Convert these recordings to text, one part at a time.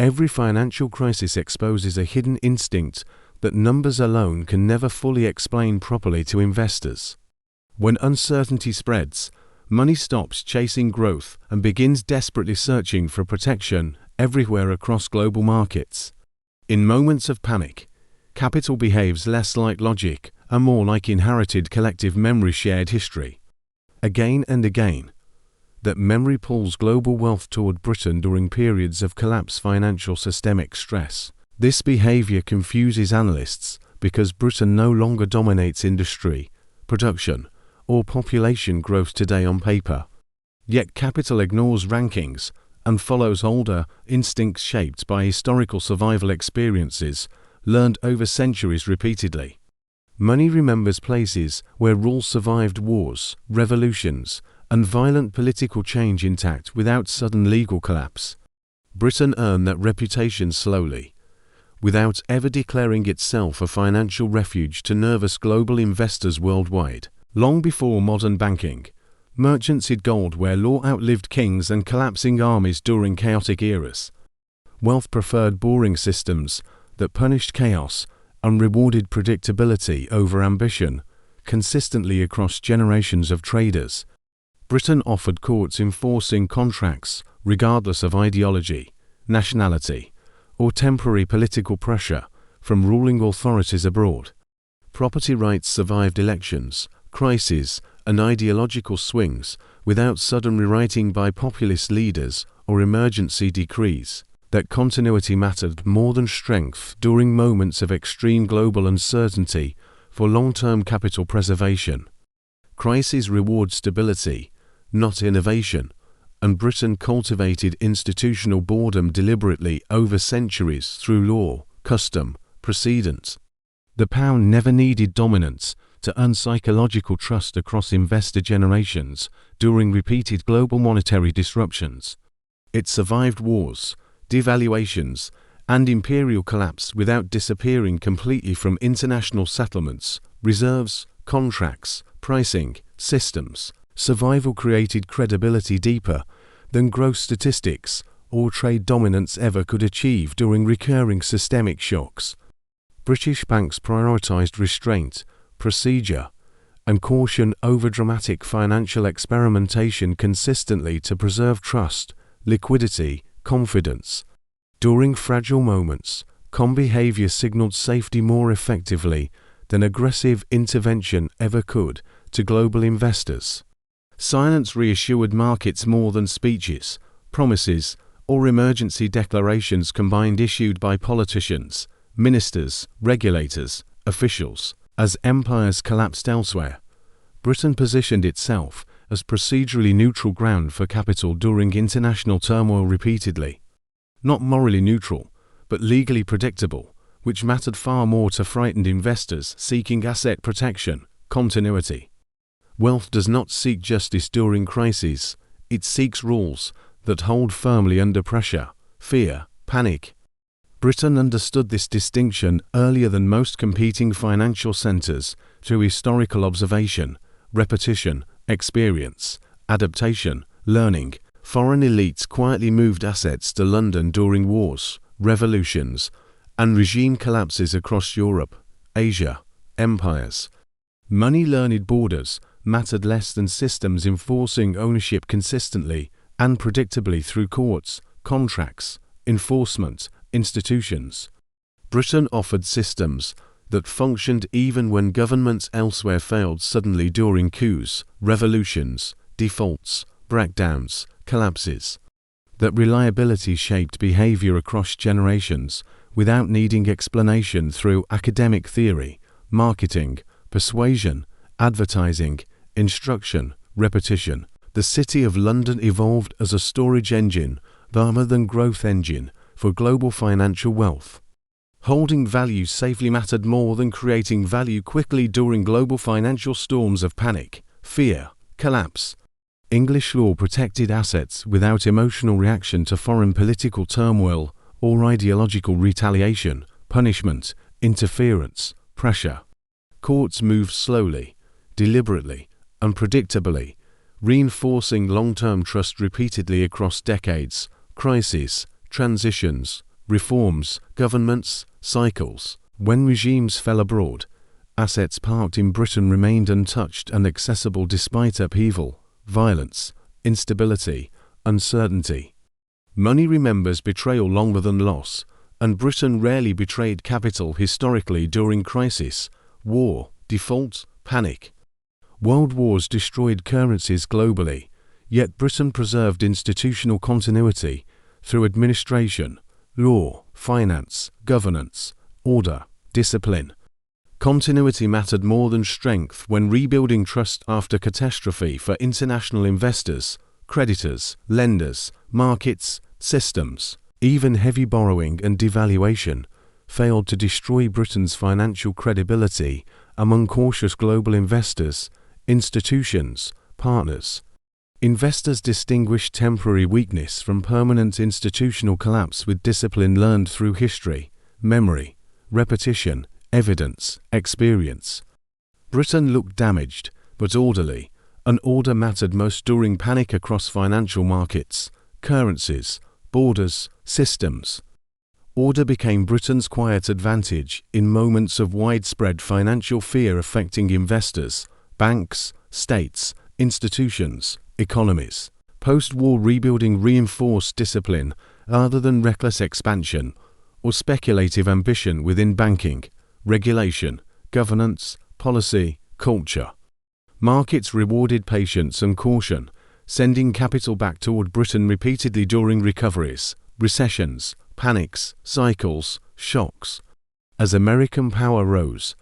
Every financial crisis exposes a hidden instinct that numbers alone can never fully explain properly to investors. When uncertainty spreads, money stops chasing growth and begins desperately searching for protection everywhere across global markets. In moments of panic, capital behaves less like logic and more like inherited collective memory, shared history. Again and again, that memory pulls global wealth toward Britain during periods of collapse, financial systemic stress. This behavior confuses analysts because Britain no longer dominates industry, production, or population growth today on paper. Yet capital ignores rankings and follows older instincts shaped by historical survival experiences learned over centuries repeatedly. Money remembers places where rules survived wars, revolutions, and violent political change intact without sudden legal collapse. Britain earned that reputation slowly, without ever declaring itself a financial refuge to nervous global investors worldwide. Long before modern banking, merchants hid gold where law outlived kings and collapsing armies during chaotic eras. Wealth preferred boring systems that punished chaos and rewarded predictability over ambition, consistently across generations of traders. Britain offered courts enforcing contracts regardless of ideology, nationality, or temporary political pressure from ruling authorities abroad. Property rights survived elections, crises, and ideological swings without sudden rewriting by populist leaders or emergency decrees. That continuity mattered more than strength during moments of extreme global uncertainty for long-term capital preservation. Crises reward stability, not innovation, and Britain cultivated institutional boredom deliberately over centuries through law, custom, precedent. The pound never needed dominance to earn psychological trust across investor generations during repeated global monetary disruptions. It survived wars, devaluations, and imperial collapse without disappearing completely from international settlements, reserves, contracts, pricing, systems. Survival created credibility deeper than gross statistics or trade dominance ever could achieve during recurring systemic shocks. British banks prioritized restraint, procedure, and caution over dramatic financial experimentation consistently to preserve trust, liquidity, confidence. During fragile moments, calm behavior signaled safety more effectively than aggressive intervention ever could to global investors. Silence reassured markets more than speeches, promises, or emergency declarations combined issued by politicians, ministers, regulators, officials. As empires collapsed elsewhere, Britain positioned itself as procedurally neutral ground for capital during international turmoil repeatedly. Not morally neutral, but legally predictable, which mattered far more to frightened investors seeking asset protection, continuity. Wealth does not seek justice during crises, it seeks rules that hold firmly under pressure, fear, panic. Britain understood this distinction earlier than most competing financial centers through historical observation, repetition, experience, adaptation, learning. Foreign elites quietly moved assets to London during wars, revolutions, and regime collapses across Europe, Asia, empires. Money-learned borders mattered less than systems enforcing ownership consistently and predictably through courts, contracts, enforcement, institutions. Britain offered systems that functioned even when governments elsewhere failed suddenly during coups, revolutions, defaults, breakdowns, collapses. That reliability shaped behavior across generations without needing explanation through academic theory, marketing, persuasion, advertising, instruction, repetition. The City of London evolved as a storage engine rather than growth engine for global financial wealth. Holding value safely mattered more than creating value quickly during global financial storms of panic, fear, collapse. English law protected assets without emotional reaction to foreign political turmoil or ideological retaliation, punishment, interference, pressure. Courts moved slowly, deliberately, and predictably, reinforcing long-term trust repeatedly across decades. Crises, transitions, reforms, governments, cycles. When regimes fell abroad, assets parked in Britain remained untouched and accessible despite upheaval, violence, instability, uncertainty. Money remembers betrayal longer than loss, and Britain rarely betrayed capital historically during crisis, war, default, panic. World wars destroyed currencies globally, yet Britain preserved institutional continuity through administration, law, finance, governance, order, discipline. Continuity mattered more than strength when rebuilding trust after catastrophe for international investors, creditors, lenders, markets, systems. Even heavy borrowing and devaluation failed to destroy Britain's financial credibility among cautious global investors, institutions, partners. Investors distinguish temporary weakness from permanent institutional collapse with discipline learned through history, memory, repetition, evidence, experience. Britain looked damaged, but orderly, and order mattered most during panic across financial markets, currencies, borders, systems. Order became Britain's quiet advantage in moments of widespread financial fear affecting investors, banks, states, institutions, economies. Post-war rebuilding reinforced discipline rather than reckless expansion or speculative ambition within banking, regulation, governance, policy, culture. Markets rewarded patience and caution, sending capital back toward Britain repeatedly during recoveries, recessions, panics, cycles, shocks. As American power rose,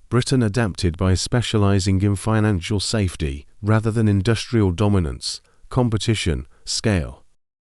Britain adapted by specializing in financial safety rather than industrial dominance, competition, scale.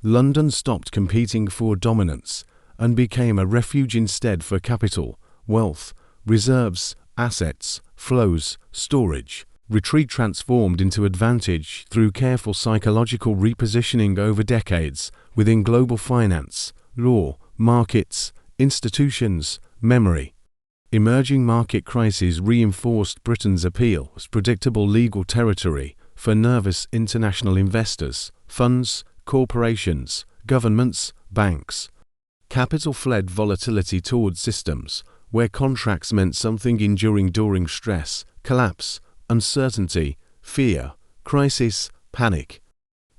London stopped competing for dominance and became a refuge instead for capital, wealth, reserves, assets, flows, storage. Retreat transformed into advantage through careful psychological repositioning over decades within global finance, law, markets, institutions, memory. Emerging market crises reinforced Britain's appeal as predictable legal territory for nervous international investors, funds, corporations, governments, banks. Capital fled volatility toward systems where contracts meant something enduring during stress, collapse, uncertainty, fear, crisis, panic.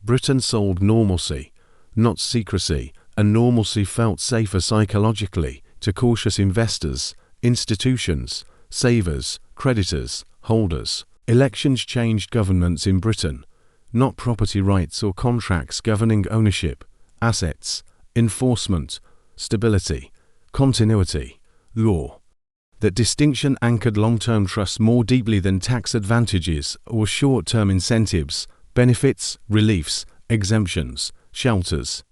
Britain sold normalcy, not secrecy, and normalcy felt safer psychologically to cautious investors, institutions, savers, creditors, holders. Elections changed governments in Britain, not property rights or contracts governing ownership, assets, enforcement, stability, continuity, law. That distinction anchored long-term trust more deeply than tax advantages or short-term incentives, benefits, reliefs, exemptions, shelters.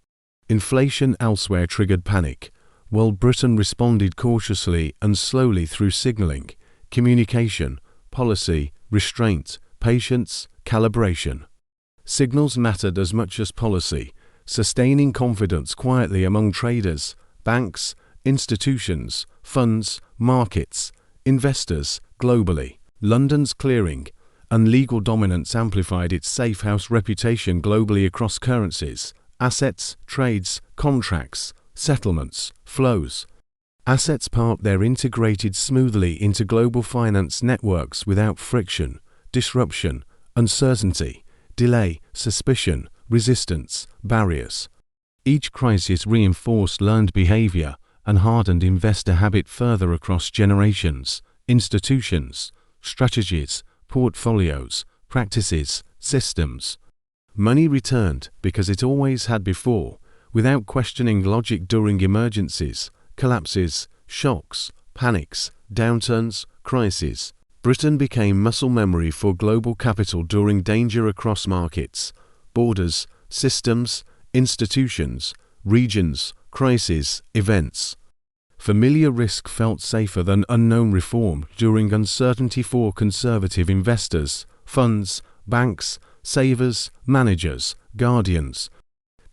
Inflation elsewhere triggered panic, while Britain responded cautiously and slowly through signaling, communication, policy, restraint, patience, calibration. Signals mattered as much as policy, sustaining confidence quietly among traders, banks, institutions, funds, markets, investors, globally. London's clearing and legal dominance amplified its safe house reputation globally across currencies, assets, trades, contracts, settlements, flows. Assets parked there integrated smoothly into global finance networks without friction, disruption, uncertainty, delay, suspicion, resistance, barriers. Each crisis reinforced learned behavior and hardened investor habit further across generations, institutions, strategies, portfolios, practices, systems. Money returned because it always had before, without questioning logic during emergencies, collapses, shocks, panics, downturns, crises. Britain became muscle memory for global capital during danger across markets, borders, systems, institutions, regions, crises, events. Familiar risk felt safer than unknown reform during uncertainty for conservative investors, funds, banks, savers, managers, guardians.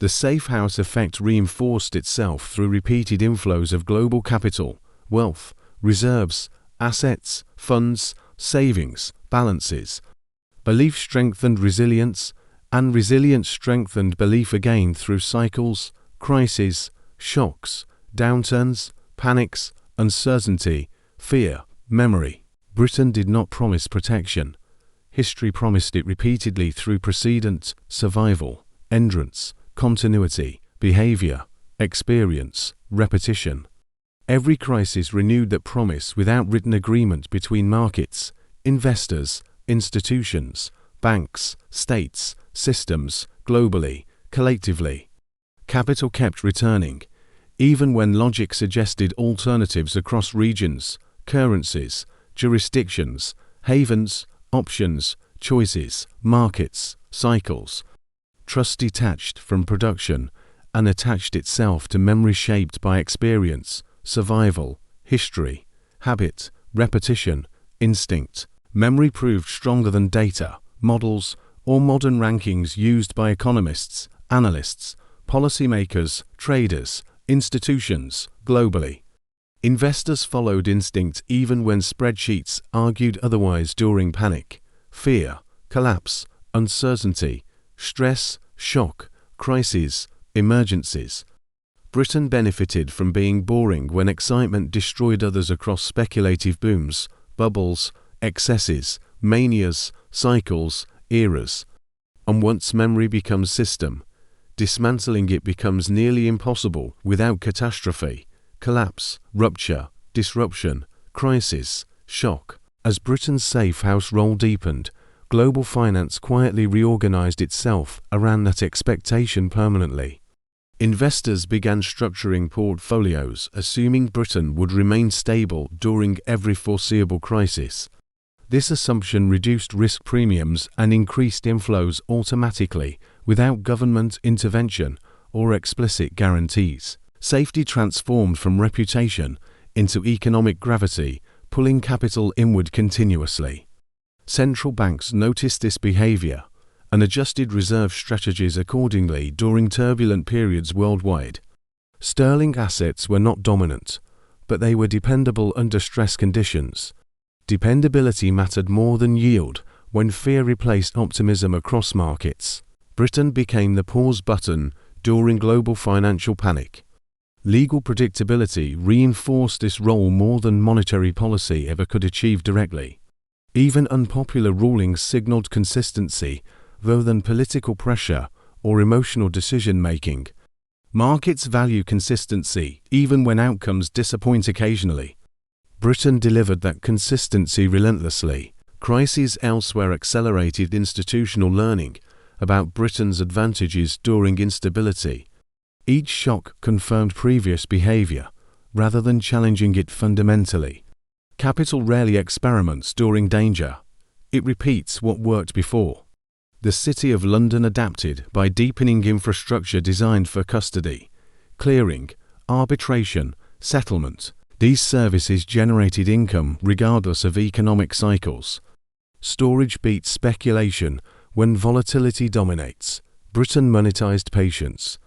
The safe house effect reinforced itself through repeated inflows of global capital, wealth, reserves, assets, funds, savings, balances. Belief strengthened resilience, and resilience strengthened belief again through cycles, crises, shocks, downturns, panics, uncertainty, fear, memory. Britain did not promise protection. History promised it repeatedly through precedent, survival, endurance, continuity, behavior, experience, repetition. Every crisis renewed that promise without written agreement between markets, investors, institutions, banks, states, systems, globally, collectively. Capital kept returning, even when logic suggested alternatives across regions, currencies, jurisdictions, havens, options, choices, markets, cycles. Trust detached from production and attached itself to memory shaped by experience, survival, history, habit, repetition, instinct. Memory proved stronger than data, models, or modern rankings used by economists, analysts, policymakers, traders, institutions, globally. Investors followed instinct even when spreadsheets argued otherwise during panic, fear, collapse, uncertainty, stress, shock, crises, emergencies. Britain benefited from being boring when excitement destroyed others across speculative booms, bubbles, excesses, manias, cycles, eras. And once memory becomes system, dismantling it becomes nearly impossible without catastrophe, collapse, rupture, disruption, crisis, shock. As Britain's safe house role deepened, global finance quietly reorganized itself around that expectation permanently. Investors began structuring portfolios assuming Britain would remain stable during every foreseeable crisis. This assumption reduced risk premiums and increased inflows automatically without government intervention or explicit guarantees. Safety transformed from reputation into economic gravity, pulling capital inward continuously. Central banks noticed this behavior and adjusted reserve strategies accordingly during turbulent periods worldwide. Sterling assets were not dominant, but they were dependable under stress conditions. Dependability mattered more than yield when fear replaced optimism across markets. Britain became the pause button during global financial panic. Legal predictability reinforced this role more than monetary policy ever could achieve directly. Even unpopular rulings signaled consistency rather than political pressure or emotional decision-making. Markets value consistency, even when outcomes disappoint occasionally. Britain delivered that consistency relentlessly. Crises elsewhere accelerated institutional learning about Britain's advantages during instability. Each shock confirmed previous behavior, rather than challenging it fundamentally. Capital rarely experiments during danger. It repeats what worked before. The City of London adapted by deepening infrastructure designed for custody, clearing, arbitration, settlement. These services generated income regardless of economic cycles. Storage beats speculation when volatility dominates. Britain monetized patience.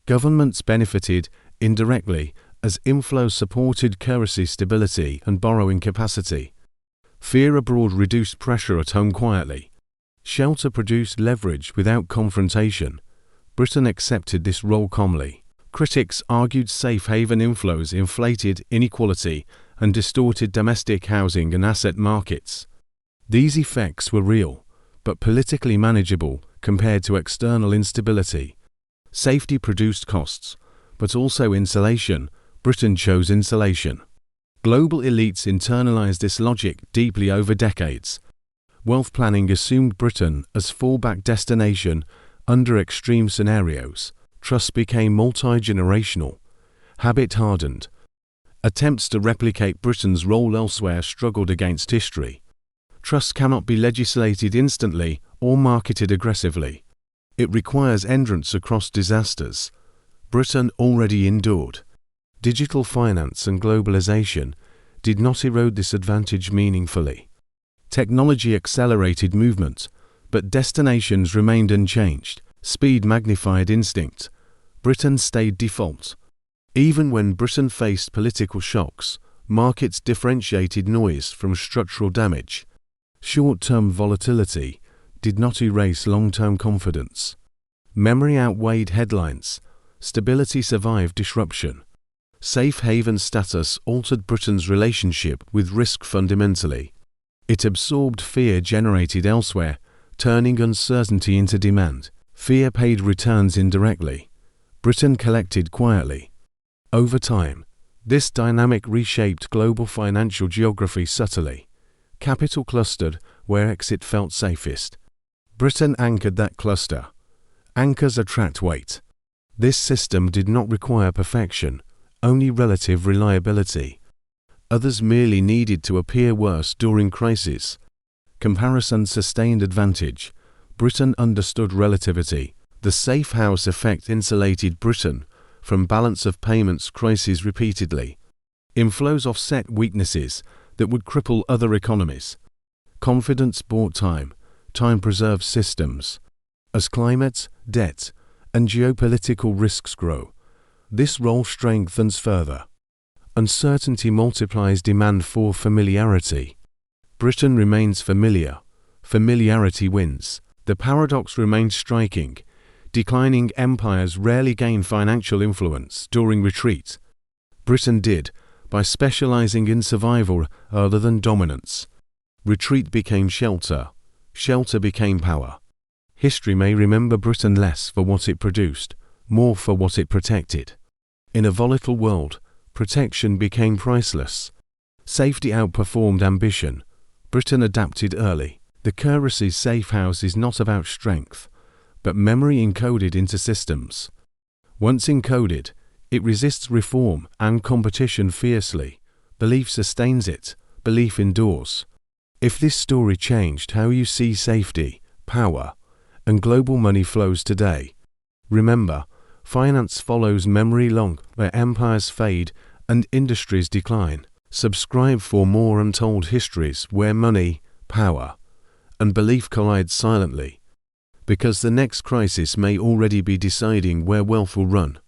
Governments benefited indirectly as inflow supported currency stability and borrowing capacity. Fear abroad reduced pressure at home quietly. Shelter produced leverage without confrontation. Britain accepted this role calmly. Critics argued safe haven inflows inflated inequality and distorted domestic housing and asset markets. These effects were real, but politically manageable compared to external instability. Safety produced costs, but also insulation. Britain chose insulation. Global elites internalized this logic deeply over decades. Wealth planning assumed Britain as fallback destination under extreme scenarios. Trust became multi-generational. Habit hardened. Attempts to replicate Britain's role elsewhere struggled against history. Trust cannot be legislated instantly or marketed aggressively. It requires endurance across disasters. Britain already endured. Digital finance and globalization did not erode this advantage meaningfully. Technology accelerated movement, but destinations remained unchanged. Speed magnified instinct. Britain stayed default. Even when Britain faced political shocks, markets differentiated noise from structural damage. Short-term volatility did not erase long-term confidence. Memory outweighed headlines. Stability survived disruption. Safe haven status altered Britain's relationship with risk fundamentally. It absorbed fear generated elsewhere, turning uncertainty into demand. Fear paid returns indirectly. Britain collected quietly. Over time, this dynamic reshaped global financial geography subtly. Capital clustered where exit felt safest. Britain anchored that cluster. Anchors attract weight. This system did not require perfection, only relative reliability. Others merely needed to appear worse during crises. Comparison sustained advantage. Britain understood relativity. The safe house effect insulated Britain from balance of payments crises repeatedly. Inflows offset weaknesses that would cripple other economies. Confidence bought time. Time preserves systems. As climate, debt, and geopolitical risks grow, this role strengthens further. Uncertainty multiplies demand for familiarity. Britain remains familiar. Familiarity wins. The paradox remains striking. Declining empires rarely gain financial influence during retreat. Britain did, by specializing in survival rather than dominance. Retreat became shelter. Shelter became power. History may remember Britain less for what it produced, more for what it protected. In a volatile world, protection became priceless. Safety outperformed ambition. Britain adapted early. The currency's safe house is not about strength, but memory encoded into systems. Once encoded, it resists reform and competition fiercely. Belief sustains it. Belief endures. If this story changed how you see safety, power, and global money flows today, remember, finance follows memory long where empires fade and industries decline. Subscribe for more untold histories where money, power, and belief collide silently, because the next crisis may already be deciding where wealth will run.